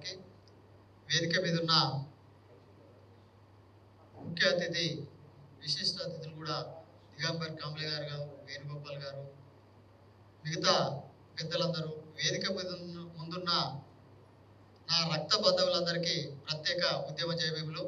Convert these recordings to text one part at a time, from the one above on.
కార్యక్రమానికి వేదిక మీద ఉన్న ముఖ్య అతిథి విశిష్ట అతిథులు కూడా దిగంబర్ కాంబ్లే గారు, వేణుగోపాల్ గారు, మిగతా పెద్దలందరూ, వేదిక మీద ముందున్న నా రక్త బంధువులందరికీ ప్రత్యేక ఉద్యమ జయభీములు.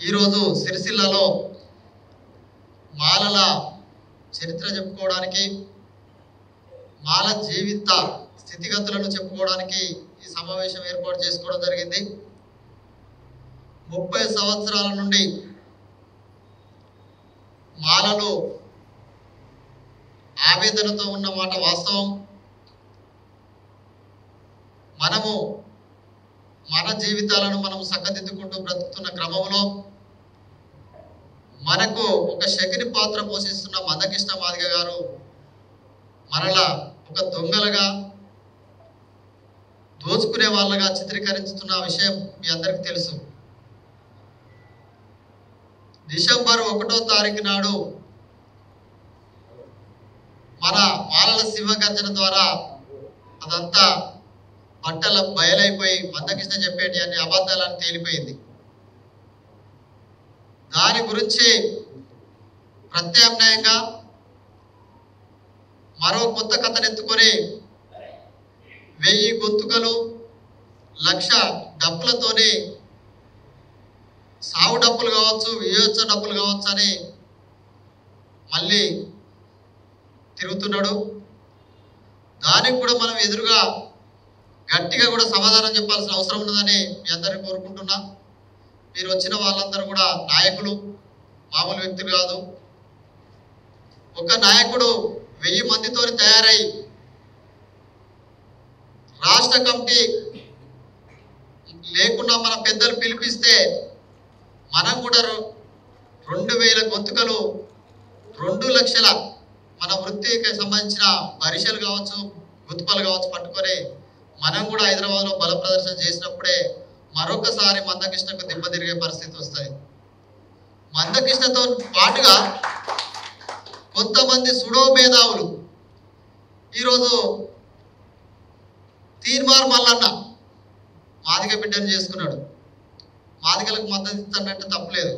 ఈరోజు సిరిసిల్లలో మాలల చరిత్ర చెప్పుకోవడానికి, మాల జీవిత స్థితిగతులను చెప్పుకోవడానికి ఈ సమావేశం ఏర్పాటు చేసుకోవడం జరిగింది. 30 సంవత్సరాల నుండి మాలలు ఆవేదనతో ఉన్న మాట వాస్తవం. మనము మన జీవితాలను మనం చక్కదిద్దుకుంటూ బ్రతుకుతున్న క్రమంలో మనకు ఒక శకిని పాత్ర పోషిస్తున్న మందకృష్ణ మాదిగ గారు మరలా ఒక దొంగలుగా, దోచుకునే వాళ్ళగా చిత్రీకరిస్తున్న విషయం మీ అందరికీ తెలుసు. డిసెంబర్ 1వ తారీఖు నాడు మన మాలల శివగర్జన ద్వారా అదంతా బట్టల బయలైపోయి మందకృష్ణ చెప్పేటి అన్ని అబద్ధాలని తేలిపోయింది. దాని గురించి ప్రత్యామ్నాయంగా మరో కొత్త కథను ఎత్తుకొని 1000 గొంతుకలు 1,00,000 డప్పులతోని సావు డప్పులు కావచ్చు, వియోత్సవ డప్పులు కావచ్చు అని మళ్ళీ తిరుగుతున్నాడు. దానికి కూడా మనం ఎదురుగా గట్టిగా కూడా సమాధానం చెప్పాల్సిన అవసరం ఉన్నదని మీ అందరినీ కోరుకుంటున్నా. మీరు వచ్చిన వాళ్ళందరూ కూడా నాయకులు, మామూలు వ్యక్తులు కాదు. ఒక నాయకుడు 1000 మందితో తయారై రాష్ట్ర కమిటీ లేకుండా మన పెద్దలు పిలిపిస్తే మనం కూడా 2000 గొంతుకలు 2 లక్షల మన వృత్తికి సంబంధించిన పరీక్షలు కావచ్చు, గుర్తుపలు కావచ్చు పట్టుకొని మనం కూడా హైదరాబాద్లో బల ప్రదర్శన చేసినప్పుడే మరొకసారి మందకృష్ణకు దిబ్బ తిరిగే పరిస్థితి వస్తుంది. మందకృష్ణతో పాటుగా కొంతమంది సుడో మేధావులు ఈరోజు తీర్మార్ మల్లన్న మాదిగ బిడ్డను చేసుకున్నాడు. మాదిగలకు మద్దతు ఇస్తానంటే తప్పలేదు,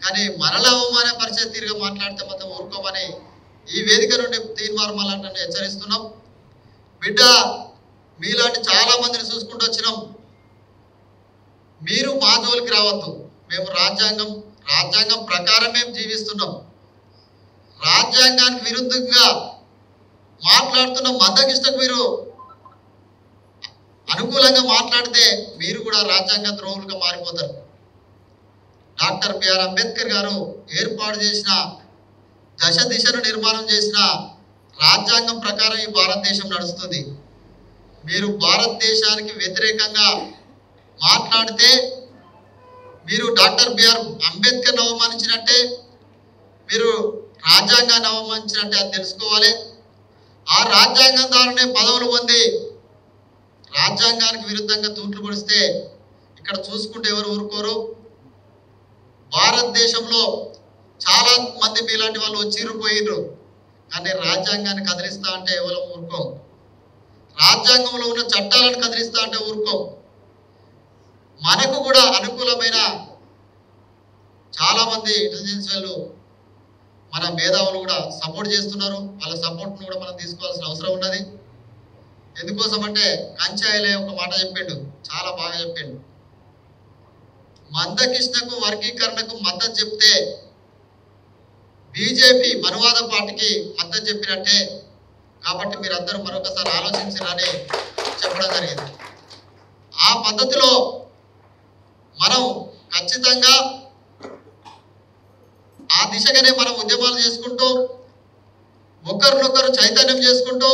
కానీ మరలా అవమానపరిచే తీరుగా మాట్లాడితే మొత్తం ఊరుకోమని ఈ వేదిక నుండి తీర్మార్ మల్లన్నను హెచ్చరిస్తున్నాం. బిడ్డ, మీలాంటి చాలా మందిని చూసుకుంటూ వచ్చినాం. మీరు మా జోలికి రావద్దు. మేము రాజ్యాంగం ప్రకారం మేము జీవిస్తున్నాం. రాజ్యాంగానికి విరుద్ధంగా మాట్లాడుతున్న మందకృష్ణకు మీరు అనుకూలంగా మాట్లాడితే మీరు కూడా రాజ్యాంగ ద్రోహులుగా మారిపోతారు. డాక్టర్ బిఆర్ అంబేద్కర్ గారు ఏర్పాటు చేసిన దశ దిశను నిర్మాణం చేసిన రాజ్యాంగం ప్రకారం ఈ భారతదేశం నడుస్తుంది. మీరు భారతదేశానికి వ్యతిరేకంగా మాట్లాడితే మీరు డాక్టర్ బిఆర్ అంబేద్కర్ని అవమానించినట్టే, మీరు రాజ్యాంగాన్ని అవమానించినట్టే అది తెలుసుకోవాలి. ఆ రాజ్యాంగం ద్వారానే పదవులు పొంది రాజ్యాంగానికి విరుద్ధంగా తూట్లు పొడిస్తే ఇక్కడ చూసుకుంటే ఎవరు ఊరుకోరు. భారతదేశంలో చాలా మంది మీలాంటి వాళ్ళు వచ్చిర్రు, కానీ రాజ్యాంగాన్ని కదిలిస్తా అంటే ఎవరు ఊరుకోం. రాజ్యాంగంలో ఉన్న చట్టాలను కదిలిస్తా అంటే ఊరుకోం. మనకు కూడా అనుకూలమైన చాలామంది ఇంటెలిజెన్స్ వాళ్ళు, మన మేధావులు కూడా సపోర్ట్ చేస్తున్నారు. వాళ్ళ సపోర్ట్ను కూడా మనం తీసుకోవాల్సిన అవసరం ఉన్నది. ఎందుకోసం అంటే కంచాయిలే ఒక మాట చెప్పిండు, చాలా బాగా చెప్పిండు. మందకృష్ణకు వర్గీకరణకు మద్దతు చెప్తే బీజేపీ మనువాద పార్టీకి మద్దతు చెప్పినట్టే, కాబట్టి మీరందరూ మరొకసారి ఆలోచించారని చెప్పడం జరిగింది. ఆ పద్ధతిలో మనం ఖచ్చితంగా ఆ దిశగానే మనం ఉద్యమాలు చేసుకుంటూ ఒకరినొకరు చైతన్యం చేసుకుంటూ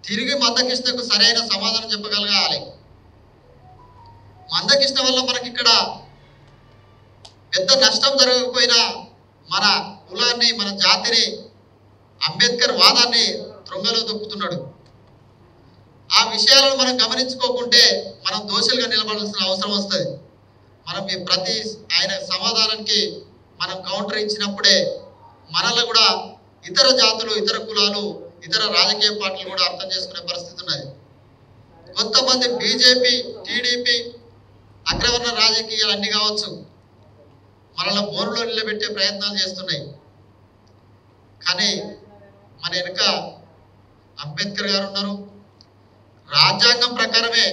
తిరిగి మందకృష్ణకు సరైన సమాధానం చెప్పగలగాలి. మందకృష్ణ వల్ల మనకి ఇక్కడ పెద్ద నష్టం జరగకపోయినా మన కులాన్ని, మన జాతిని, అంబేద్కర్ వాదాన్ని త్రొంగలో దొక్కుతున్నాడు. ఆ విషయాలను మనం గమనించుకోకుంటే మనం దోషులుగా నిలబడాల్సిన అవసరం వస్తుంది. మనం ప్రతి ఆయన సమాధానానికి మనం కౌంటర్ ఇచ్చినప్పుడే మనలో కూడా ఇతర జాతులు, ఇతర కులాలు, ఇతర రాజకీయ పార్టీలు కూడా అర్థం చేసుకునే పరిస్థితి ఉన్నది. కొంతమంది బీజేపీ, టీడీపీ అగ్రవర్ణ రాజకీయాలు అన్ని కావచ్చు మనల్ని బోరులో నిలబెట్టే ప్రయత్నాలు చేస్తున్నాయి. కానీ మన వెనుక అంబేద్కర్ గారు ఉన్నారు. రాజ్యాంగం ప్రకారమే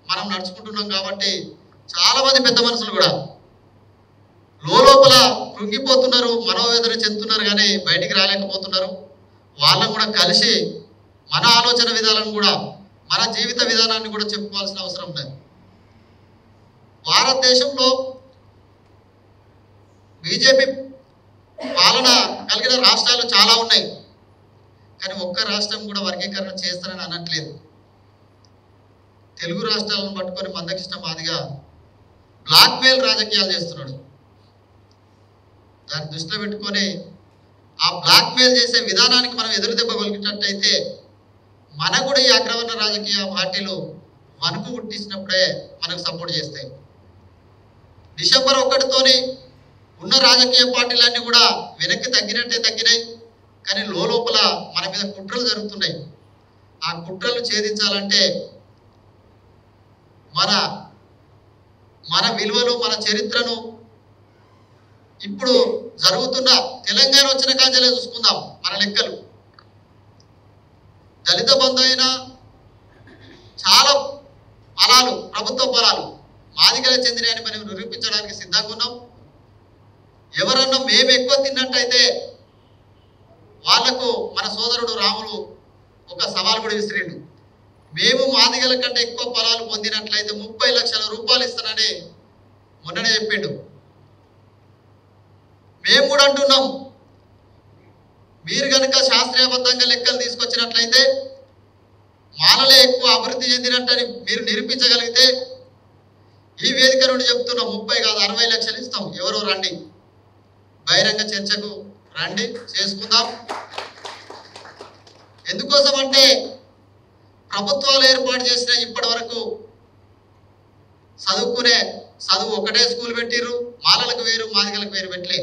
మనం నడుచుకుంటున్నాం కాబట్టి చాలా మంది పెద్ద మనుషులు కూడా లోపల కృంగిపోతున్నారు, మనోవేదన చెందుతున్నారు, కానీ బయటికి రాలేకపోతున్నారు. వాళ్ళని కూడా కలిసి మన ఆలోచన విధానాలను కూడా మన జీవిత విధానాన్ని కూడా చెప్పుకోవాల్సిన అవసరం ఉంది. భారతదేశంలో బీజేపీ పాలన కలిగిన రాష్ట్రాలు చాలా ఉన్నాయి, కానీ ఒక్క రాష్ట్రం కూడా వర్గీకరణ చేస్తారని అనట్లేదు. తెలుగు రాష్ట్రాలను పట్టుకొని మందకృష్ణ మాదిగా బ్లాక్మెయిల్ రాజకీయాలు చేస్తున్నాడు. దాన్ని దృష్టిలో పెట్టుకొని ఆ బ్లాక్మెయిల్ చేసే విధానానికి మనం ఎదురు దెబ్బ కొలిగినట్టయితే మనకు కూడా ఈ అగ్రవర్ణ రాజకీయ పార్టీలు వణుకు పుట్టించినప్పుడే మనకు సపోర్ట్ చేస్తాయి. డిసెంబర్ 1తోని ఉన్న రాజకీయ పార్టీలన్నీ కూడా వెనక్కి తగ్గినట్టే తగ్గినాయి, కానీ లోపల మన మీద కుట్రలు జరుగుతున్నాయి. ఆ కుట్రలు ఛేదించాలంటే మన విలువలు, మన చరిత్రను ఇప్పుడు జరుగుతున్న తెలంగాణ వచ్చిన కాంచెలే చూసుకుందాం. మన లెక్కలు దళిత బంధు అయినా చాలా ఫలాలు, ప్రభుత్వ ఫలాలు మాదిగలే చెందినాయని మనం నిరూపించడానికి సిద్ధంగా ఉన్నాం. ఎవరన్నా మేము ఎక్కువ తిన్నట్టయితే వాళ్లకు మన సోదరుడు రాములు ఒక సవాల్ కూడా విసిరిండు. మేము మాదిగల కంటే ఎక్కువ ఫలాలు పొందినట్లయితే 30 లక్షల రూపాయలు ఇస్తానని మొన్ననే చెప్పిండు. మేము కూడా అంటున్నాం, మీరు కనుక శాస్త్రీయబద్ధంగా లెక్కలు తీసుకొచ్చినట్లయితే మాలలే ఎక్కువ అభివృద్ధి చెందినట్టని మీరు నిరూపించగలిగితే ఈ వేదిక నుండి చెప్తున్నాం, 30 కాదు 60 లక్షలు ఇస్తాం. ఎవరో రండి, బహిరంగ చర్చకు రండి, చేసుకుందాం. ఎందుకోసం అంటే ప్రభుత్వాలు ఏర్పాటు చేసిన ఇప్పటి వరకు చదువు ఒకటే స్కూల్ పెట్టిర్రు. మాలలకు వేరు, మాదిగలకు వేరు పెట్టలే.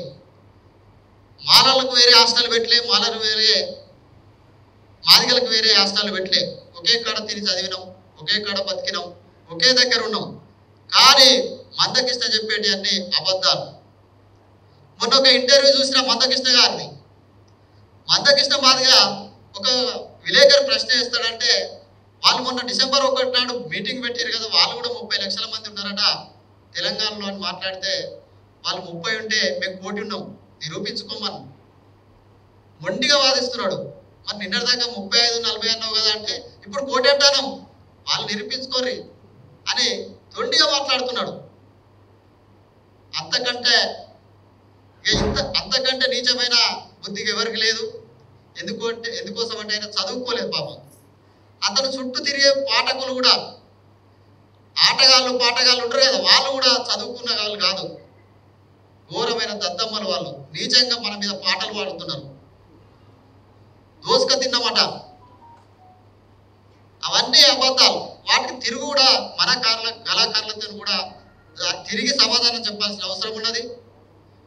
మాలలకు వేరే హాస్టల్ పెట్టలే, మాదిగలకు వేరే హాస్టల్ పెట్టలే. ఒకే కాడ తిని చదివినాం, ఒకే కాడ బతికినాం, ఒకే దగ్గర ఉన్నాం. కానీ మందకృష్ణ చెప్పేటి అన్ని అబద్ధాలు. మొన్న ఒక ఇంటర్వ్యూ చూసిన మందకృష్ణ గారిని, మందకృష్ణ మాదిగా ఒక విలేకరు ప్రశ్న వేస్తాడంటే, వాళ్ళు మొన్న డిసెంబర్ 1 నాడు మీటింగ్ పెట్టారు కదా, వాళ్ళు కూడా 30 లక్షల మంది ఉన్నారట తెలంగాణలో అని మాట్లాడితే, వాళ్ళు 30 ఉంటే మేము 1 కోటి ఉన్నాం నిరూపించుకోమని మొండిగా వాదిస్తున్నాడు. మరి నిన్నటిదాకా 35-40 అన్నావు కదా అంటే ఇప్పుడు 1 కోటి అంటాను, వాళ్ళు నిరూపించుకోర్రి అని తొండిగా మాట్లాడుతున్నాడు. అంతకంటే నీచమైన బుద్ధికి ఎవరికి లేదు. ఎందుకోసం అంటే ఆయన చదువుకోలేదు పాపం. అతను చుట్టూ తిరిగే పాఠకులు కూడా ఆటగాళ్ళు పాటగాళ్ళు ఉంటారు కదా, వాళ్ళు కూడా చదువుకున్న వాళ్ళు కాదు, ఘోరమైన దద్దమ్మలు. వాళ్ళు నీచంగా మన మీద పాటలు పాడుతున్నారు, దోసుక తిన్నమాట. అవన్నీ అబద్ధాలు. వాటికి తిరుగు కూడా మన కళాకారులతో కూడా తిరిగి సమాధానం చెప్పాల్సిన అవసరం ఉన్నది.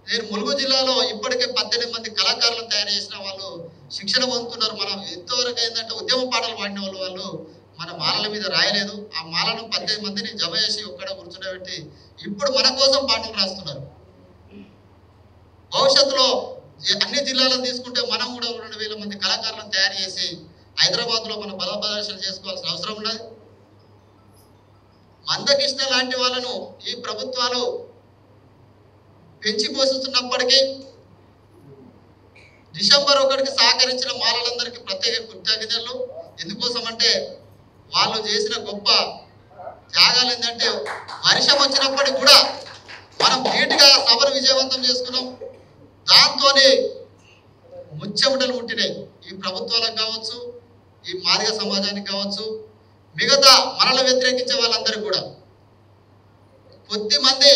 నేను ములుగు జిల్లాలో ఇప్పటికే 18 మంది కళాకారులను తయారు చేసిన వాళ్ళు శిక్షణ పొందుతున్నారు. మనం ఇంతవరకు ఏంటంటే ఉద్యమ పాటలు పాడిన వాళ్ళు మన మాలల మీద రాయలేదు. ఆ మాలను 18 మందిని జమ చేసి ఒక్కడ కూర్చుండబెట్టి ఇప్పుడు మన కోసం పాటలు రాస్తున్నారు. భవిష్యత్తులో అన్ని జిల్లాలను తీసుకుంటే మనం కూడా 2,000 మంది కళాకారులను తయారు చేసి హైదరాబాద్లో మనం బల ప్రదర్శన చేసుకోవాల్సిన అవసరం ఉన్నది. మందకృష్ణ లాంటి వాళ్ళను ఈ ప్రభుత్వాలు పెంచి పోషిస్తున్నప్పటికీ డిసెంబర్ 1కి సహకరించిన మాలలందరికీ ప్రత్యేక కృతజ్ఞతలు. ఎందుకోసం అంటే వాళ్ళు చేసిన గొప్ప త్యాగాలు ఏంటంటే వర్షం వచ్చినప్పటికి కూడా మనం నీట్గా సభను విజయవంతం చేసుకున్నాం. దాంతోనే ముచ్చెమటలు ముట్టినాయి ఈ ప్రభుత్వాలకు కావచ్చు, ఈ మాదిగ సమాజానికి కావచ్చు, మిగతా మనల్ని వ్యతిరేకించే వాళ్ళందరికీ కూడా. కొద్దిమంది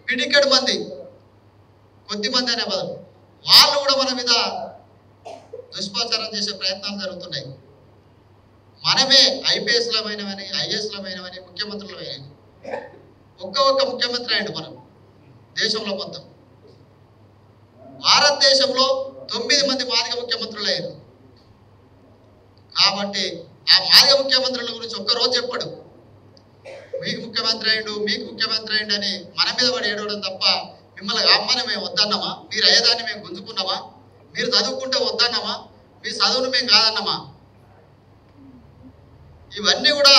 పిడికెడు మంది, కొద్దిమంది అనే బదులు వాళ్ళు కూడా మన మీద దుష్ప్రచారం చేసే ప్రయత్నాలు జరుగుతున్నాయి. మనమే ఐపీఎస్లమైనవని, ఐఏఎస్లమైనవని, ముఖ్యమంత్రులమైనవి. ఒక్క ముఖ్యమంత్రి అయ్యండు మనం దేశంలో మొత్తం. భారతదేశంలో 9 మంది మాదిగ ముఖ్యమంత్రులు అయ్యారు. కాబట్టి ఆ మాదిగ ముఖ్యమంత్రుల గురించి ఒక్కరోజు చెప్పడు. మీకు ముఖ్యమంత్రి అయ్యిండు, మీకు ముఖ్యమంత్రి అయ్యిండు అని మన మీద పడి ఏడవడం తప్ప మిమ్మల్ని అమ్మని మేము వద్దన్నామా? మీరు అయ్యేదాన్ని మేము గుంజుకున్నామా? మీరు చదువుకుంటే వద్దన్నామా? మీ చదువును మేము కాదన్నామా? ఇవన్నీ కూడా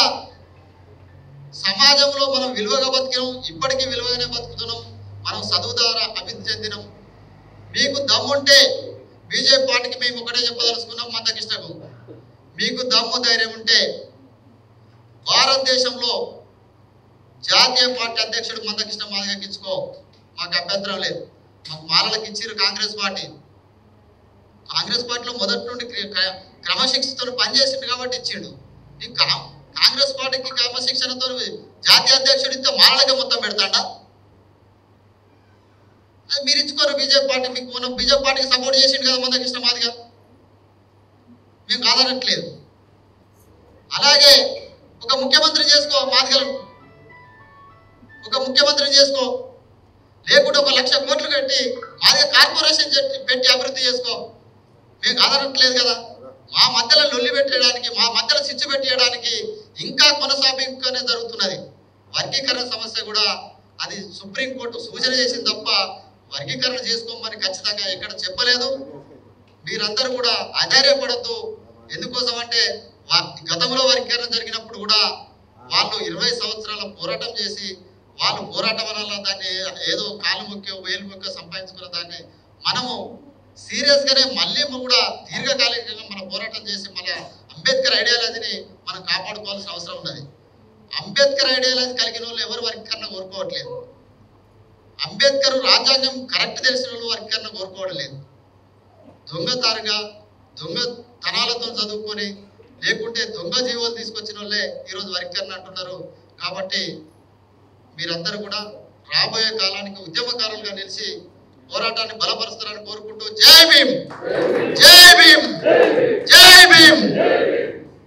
సమాజంలో మనం విలువగా బతికినాం, ఇప్పటికీ విలువగానే బతుకుతున్నాం. మనం చదువు ద్వారా అభివృద్ధి చెందినాం. మీకు దమ్ముంటే బీజేపీ పార్టీకి మేము ఒకటే చెప్పదలుచుకున్నాం, మందకృష్ణకు, మీకు దమ్ము ధైర్యం ఉంటే భారతదేశంలో జాతీయ పార్టీ అధ్యక్షుడు మందకృష్ణ మాదిగకి ఇచ్చుకో, మాకు అభ్యంతరం లేదు. మాకు మాలలకు ఇచ్చిర్రు కాంగ్రెస్ పార్టీ. కాంగ్రెస్ పార్టీలో మొదటి నుండి క్రమశిక్షణతో పనిచేసిండు కాబట్టి ఇచ్చిండు. ఈ కాంగ్రెస్ పార్టీకి క్రమశిక్షణతో జాతీయ అధ్యక్షుడు ఇస్తే మాలలకే మొత్తం పెడతాడా? మీరు ఇచ్చుకోరు బీజేపీ పార్టీ. మీకు మనం బీజేపీ పార్టీకి సపోర్ట్ చేసిండు కదా మందకృష్ణ మాదిగ, మేము కాదనట్లేదు. అలాగే ఒక ముఖ్యమంత్రి చేసుకో, మాదిగలను ఒక ముఖ్యమంత్రి చేసుకో, లేకుంటే 1 లక్ష కోట్లు కట్టి మాదిగ కార్పొరేషన్ పెట్టి అభివృద్ధి చేసుకో, మేము కాదనట్లేదు కదా. మా మధ్యలో లొల్లి పెట్టడానికి, మా మధ్యలో చిచ్చు పెట్టేయడానికి ఇంకా కొనసాగింపుగానే జరుగుతున్నది. వర్గీకరణ సమస్య కూడా అది సుప్రీంకోర్టు సూచన చేసింది తప్ప వర్గీకరణ చేసుకోమని ఖచ్చితంగా ఎక్కడ చెప్పలేదు. మీరందరూ కూడా అధైర్యపడద్దు. ఎందుకోసం అంటే గతంలో వర్గీకరణ జరిగినప్పుడు కూడా వాళ్ళు 20 సంవత్సరాల పోరాటం చేసి, వాళ్ళు పోరాటం వల్ల దాన్ని ఏదో కాలు మొక్క వేలు మొక్క సంపాదించుకున్న దాన్ని మనము సీరియస్గానే మళ్ళీ కూడా దీర్ఘకాలికంగా మన పోరాటం చేసి మన అంబేద్కర్ ఐడియాలజీని మనం కాపాడుకోవాల్సిన అవసరం ఉన్నది. అంబేద్కర్ ఐడియాలజీ కలిగిన వాళ్ళు ఎవరు వర్గీకరణ కోరుకోవట్లేదు. అంబేద్కర్ రాజ్యాంగం కరెక్ట్ తెలిసిన వాళ్ళు వర్గీకరణ కోరుకోవడం లేదు. దొంగతారుగా దొంగతనాలతో చదువుకొని, లేకుంటే దొంగ జీవోలు తీసుకొచ్చిన వాళ్ళే ఈరోజు వర్గీకరణ అంటున్నారు. కాబట్టి మీరందరూ కూడా రాబోయే కాలానికి ఉద్యమకారులుగా నిలిచి పోరాటాన్ని బలపరుస్తారని కోరుకుంటూ జై భీమ్.